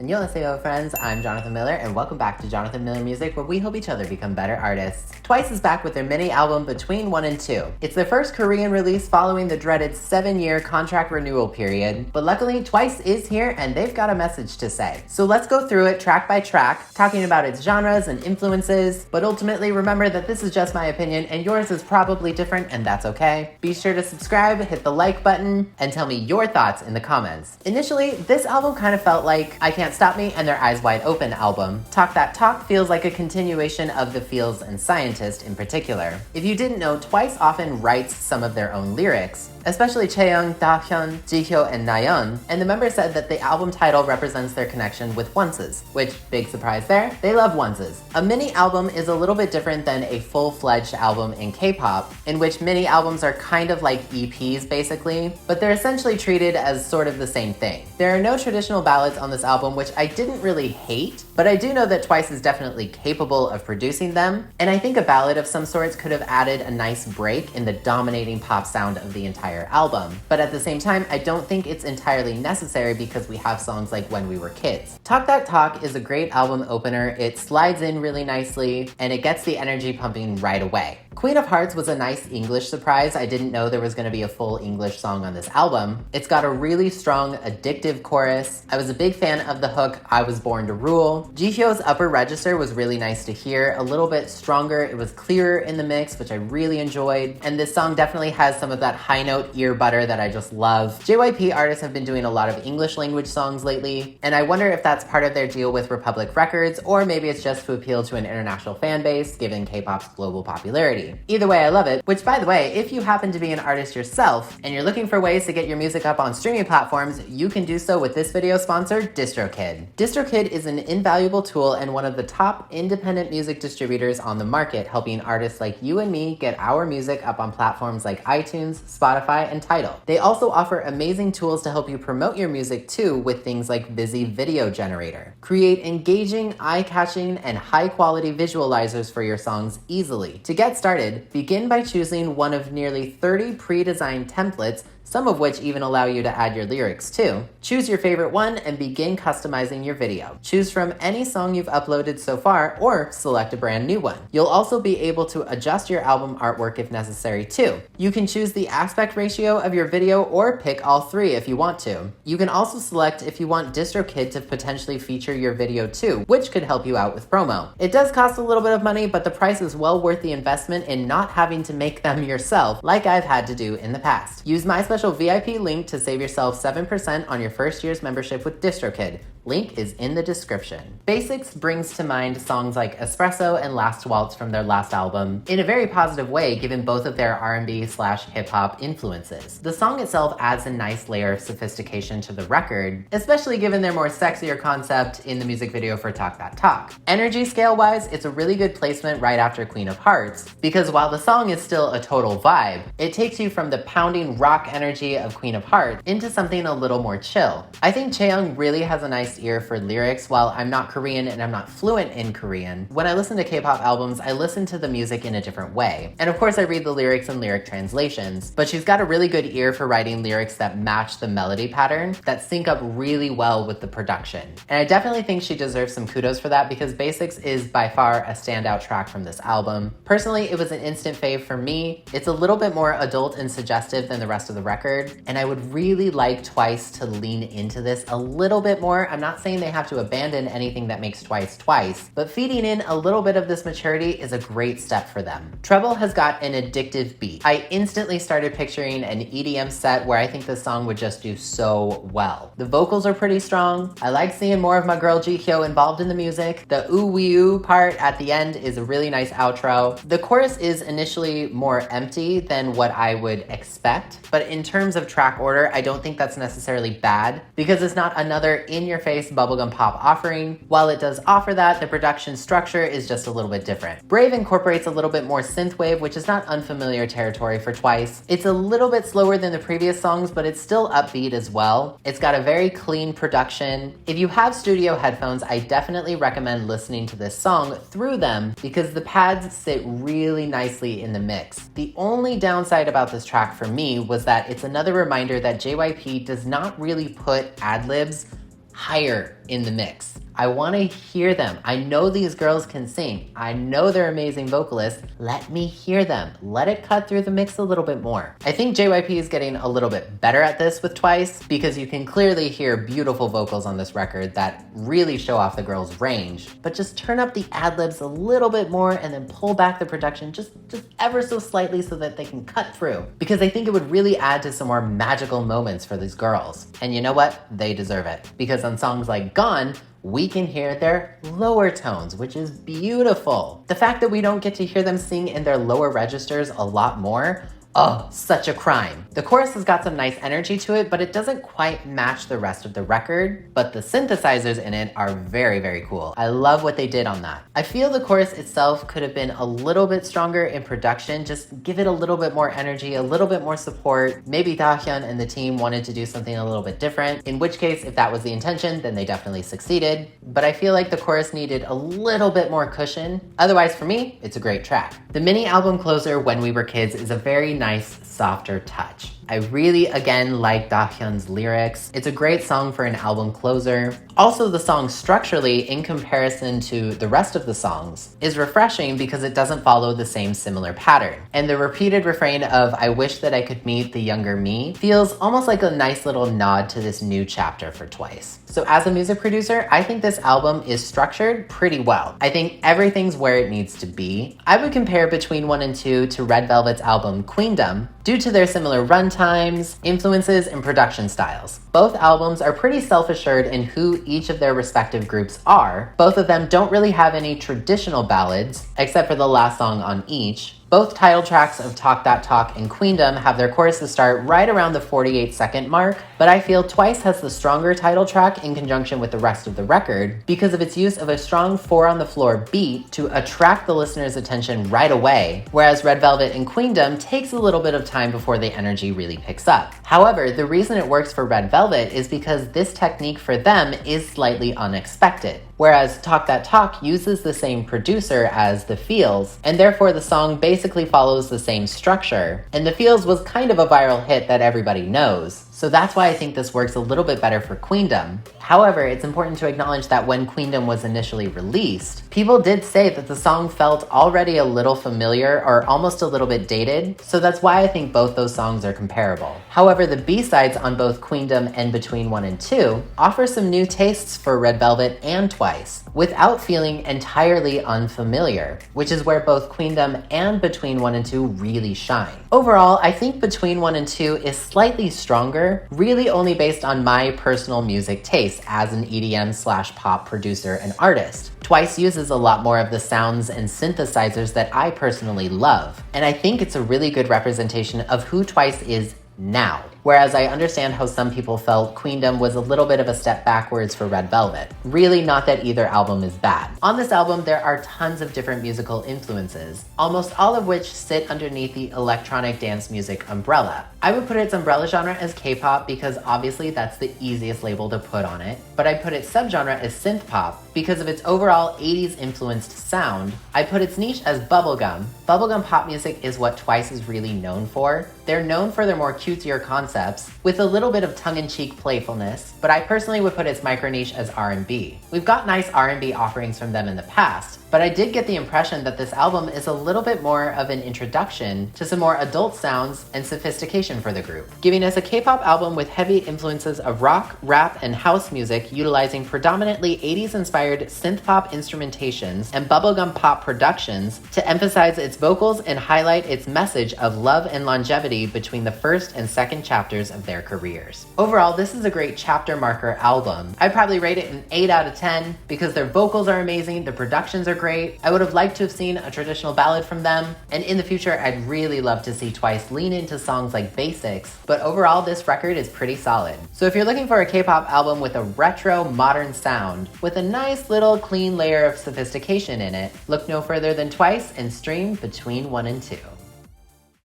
Annyeonghaseyo friends, I'm Jonathan Miller and welcome back to Jonathan Miller Music, where we help each other become better artists. Twice is back with their mini album Between 1 and 2. It's their first Korean release following the dreaded 7-year contract renewal period, but luckily Twice is here and they've got a message to say. So let's go through it track by track, talking about its genres and influences, but ultimately remember that this is just my opinion and yours is probably different, and that's okay. Be sure to subscribe, hit the like button, and tell me your thoughts in the comments. Initially, this album kind of felt like I Can't Stop Me and Their Eyes Wide Open album. Talk That Talk feels like a continuation of The Feels and Scientist in particular. If you didn't know, Twice often writes some of their own lyrics, especially chaeyeong, dahyun, jihyo, and nayeon, and the member said that the album title represents their connection with onces, which, big surprise there, they love onces. A mini album is a little bit different than a full-fledged album in K-pop, in which mini albums are kind of like EPs basically, but they're essentially treated as sort of the same thing. There are no traditional ballads on this album, which I didn't really hate, but I do know that Twice is definitely capable of producing them, and I think a ballad of some sorts could have added a nice break in the dominating pop sound of the entire album. But at the same time, I don't think it's entirely necessary because we have songs like When We Were Kids. Talk That Talk is a great album opener. It slides in really nicely, and it gets the energy pumping right away. Queen of Hearts was a nice English surprise. I didn't know there was going to be a full English song on this album. It's got a really strong, addictive chorus. I was a big fan of the hook, I Was Born to Rule. Jihyo's upper register was really nice to hear, a little bit stronger. It was clearer in the mix, which I really enjoyed. And this song definitely has some of that high note ear butter that I just love. JYP artists have been doing a lot of English language songs lately, and I wonder if that's part of their deal with Republic Records, or maybe it's just to appeal to an international fan base, given K-pop's global popularity. Either way, I love it, which by the way, if you happen to be an artist yourself, and you're looking for ways to get your music up on streaming platforms, you can do so with this video sponsor, DistroKid. DistroKid is an invaluable tool and one of the top independent music distributors on the market, helping artists like you and me get our music up on platforms like iTunes, Spotify, and Tidal. They also offer amazing tools to help you promote your music too, with things like Visi Video Generator. Create engaging, eye-catching, and high-quality visualizers for your songs easily. To get started, begin by choosing one of nearly 30 pre-designed templates, some of which even allow you to add your lyrics too. Choose your favorite one and begin customizing your video. Choose from any song you've uploaded so far or select a brand new one. You'll also be able to adjust your album artwork if necessary too. You can choose the aspect ratio of your video or pick all three if you want to. You can also select if you want DistroKid to potentially feature your video too, which could help you out with promo. It does cost a little bit of money, but the price is well worth the investment in not having to make them yourself like I've had to do in the past. Use my special VIP link to save yourself 7% on your first year's membership with DistroKid. Link is in the description. Basics brings to mind songs like Espresso and Last Waltz from their last album in a very positive way, given both of their R&B/hip-hop influences. The song itself adds a nice layer of sophistication to the record, especially given their more sexier concept in the music video for Talk That Talk. Energy scale-wise, it's a really good placement right after Queen of Hearts, because while the song is still a total vibe, it takes you from the pounding rock energy of Queen of Hearts into something a little more chill. I think Chaeyeong really has a nice ear for lyrics. While I'm not Korean and I'm not fluent in Korean, when I listen to K-pop albums, I listen to the music in a different way. And of course I read the lyrics and lyric translations, but she's got a really good ear for writing lyrics that match the melody pattern, that sync up really well with the production. And I definitely think she deserves some kudos for that, because Basics is by far a standout track from this album. Personally, it was an instant fave for me. It's a little bit more adult and suggestive than the rest of the record, and I would really like Twice to lean into this a little bit more. I'm not saying they have to abandon anything that makes Twice Twice, but feeding in a little bit of this maturity is a great step for them. Treble has got an addictive beat. I instantly started picturing an EDM set where I think this song would just do so well. The vocals are pretty strong. I like seeing more of my girl Jihyo involved in the music. The ooh wee ooh part at the end is a really nice outro. The chorus is initially more empty than what I would expect, but in terms of track order, I don't think that's necessarily bad, because it's not another in-your-face bubblegum pop offering. While it does offer that, the production structure is just a little bit different. Brave incorporates a little bit more synthwave, which is not unfamiliar territory for Twice. It's a little bit slower than the previous songs, but it's still upbeat as well. It's got a very clean production. If you have studio headphones, I definitely recommend listening to this song through them, because the pads sit really nicely in the mix. The only downside about this track for me was that it's another reminder that JYP does not really put ad-libs higher in the mix. I want to hear them. I know these girls can sing. I know they're amazing vocalists. Let me hear them. Let it cut through the mix a little bit more. I think JYP is getting a little bit better at this with Twice because you can clearly hear beautiful vocals on this record that really show off the girls' range, but just turn up the ad-libs a little bit more and then pull back the production just ever so slightly so that they can cut through, because I think it would really add to some more magical moments for these girls. And you know what? They deserve it, because on songs like Gone, we can hear their lower tones, which is beautiful. The fact that we don't get to hear them sing in their lower registers a lot more, oh, such a crime. The chorus has got some nice energy to it, but it doesn't quite match the rest of the record, but the synthesizers in it are very, very cool. I love what they did on that. I feel the chorus itself could have been a little bit stronger in production, just give it a little bit more energy, a little bit more support. Maybe Dahyun and the team wanted to do something a little bit different, in which case, if that was the intention, then they definitely succeeded. But I feel like the chorus needed a little bit more cushion. Otherwise, for me, it's a great track. The mini album closer, When We Were Kids, is a very nice, softer touch. I really, again, like Dahyun's lyrics. It's a great song for an album closer. Also, the song structurally, in comparison to the rest of the songs, is refreshing because it doesn't follow the same similar pattern. And the repeated refrain of "I wish that I could meet the younger me" feels almost like a nice little nod to this new chapter for Twice. So as a music producer, I think this album is structured pretty well. I think everything's where it needs to be. I would compare Between 1 and 2 to Red Velvet's album Queendom due to their similar run times, influences, and production styles. Both albums are pretty self-assured in who each of their respective groups are. Both of them don't really have any traditional ballads, except for the last song on each. Both title tracks of Talk That Talk and Queendom have their choruses start right around the 48-second mark, but I feel Twice has the stronger title track in conjunction with the rest of the record because of its use of a strong 4-on-the-floor beat to attract the listener's attention right away, whereas Red Velvet and Queendom takes a little bit of time before the energy really picks up. However, the reason it works for Red Velvet is because this technique for them is slightly unexpected. Whereas Talk That Talk uses the same producer as The Feels, and therefore the song basically follows the same structure. And The Feels was kind of a viral hit that everybody knows, so that's why I think this works a little bit better for Queendom. However, it's important to acknowledge that when Queendom was initially released, people did say that the song felt already a little familiar or almost a little bit dated, so that's why I think both those songs are comparable. However, the B-sides on both Queendom and Between 1 and 2 offer some new tastes for Red Velvet and Twice, without feeling entirely unfamiliar, which is where both Queendom and Between 1 and 2 really shine. Overall, I think Between 1 and 2 is slightly stronger, really only based on my personal music taste as an EDM/pop producer and artist. Twice uses a lot more of the sounds and synthesizers that I personally love, and I think it's a really good representation of who Twice is now. Whereas I understand how some people felt Queendom was a little bit of a step backwards for Red Velvet. Really not that either album is bad. On this album, there are tons of different musical influences, almost all of which sit underneath the electronic dance music umbrella. I would put its umbrella genre as K-pop because obviously that's the easiest label to put on it, but I put its subgenre as synth pop because of its overall 80s influenced sound. I put its niche as bubblegum. Bubblegum pop music is what Twice is really known for. They're known for their more cutesier concepts with a little bit of tongue-in-cheek playfulness, but I personally would put its micro niche as R&B. We've got nice R&B offerings from them in the past, but I did get the impression that this album is a little bit more of an introduction to some more adult sounds and sophistication for the group, giving us a K-pop album with heavy influences of rock, rap, and house music utilizing predominantly 80s-inspired synth-pop instrumentations and bubblegum pop productions to emphasize its vocals and highlight its message of love and longevity between the first and second chapters of their careers. Overall, this is a great chapter marker album. I'd probably rate it an 8 out of 10 because their vocals are amazing, the productions are great. I would have liked to have seen a traditional ballad from them, and in the future, I'd really love to see Twice lean into songs like Basics, but overall, this record is pretty solid. So if you're looking for a K-pop album with a retro, modern sound, with a nice little clean layer of sophistication in it, look no further than Twice and stream Between 1 and 2.